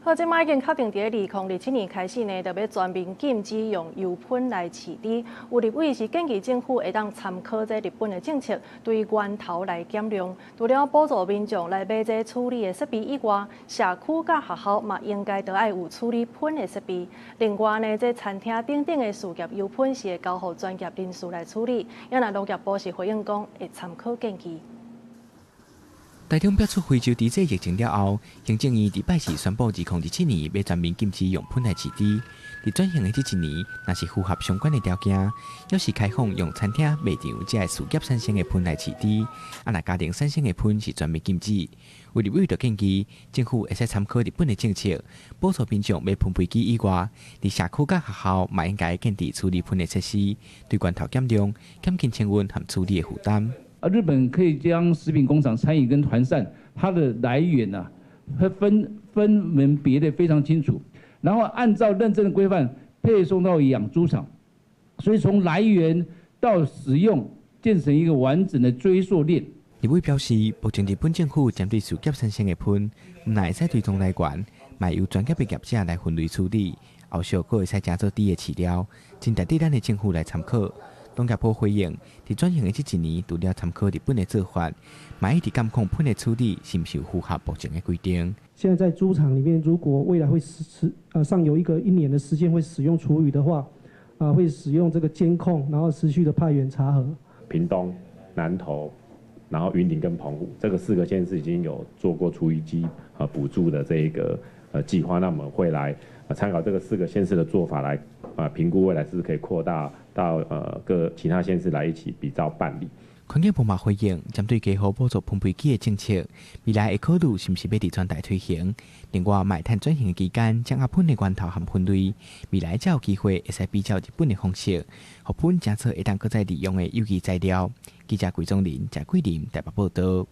好，即摆已经确定，伫2027年开始呢，就要全面禁止用油喷来饲猪。有立委是建议政府会当参考这日本的政策，对源头来减量。除了补助民众来买这处理的设备以外，社区甲学校嘛应该都爱有处理喷的设备。另外呢，这餐厅等等的事业油喷是会交予专业人士来处理。也那农业部是回应讲，会参考建议。台中爆出非洲猪瘟疫情了后，行政院伫拜四宣布，2027年要全面禁止用喷来饲猪。伫转型的这一年，若是符合相关的条件，要是开放用餐厅卖场才会事业产生的喷来饲猪，若家庭产生的喷是全面禁止。有立委就建议，政府会使参考日本的政策，补助民众买喷飞机以外，伫社区甲学校嘛应该建立处理喷的设施，对源头减量，减轻清运和处理的负担。日本可以将食品工厂、餐饮跟团膳它的来源会分门别类非常清楚，然后按照认证的规范配送到养猪场，所以从来源到使用建成一个完整的追溯链。立委表示，目前日本政府针对事业产生的喷，唔会使追踪来源，嘛由专业的业者来分类处理，后续佫会使加做低的饲料，真值得咱的政府来参考。农业部回应，伫转型的这一年，除了参考日本的做法，嘛一直监控喷的处理是不是符合目前的规定。现在在猪场里面，如果未来会上有1年的时间会使用厨余的话，会使用这个监控，然后持续的派员查核。屏东、南投，然后云林跟澎湖这个4个县市已经有做过厨余机补助的这一个计划，那我们会来参考这个4个县市的做法来评估未来是不是可以扩大到各其他县市来一起比照办理。环境部嘛回应，针对加予补助喷飞机的政策，未来会考虑是不是要伫全台推行。另外，卖碳转型的期间，掌握喷的源头和喷类，未来才有机会会使比较日本的方式，互喷检测会当搁再利用的有机材料。记者桂宗林、谢桂林台北报道。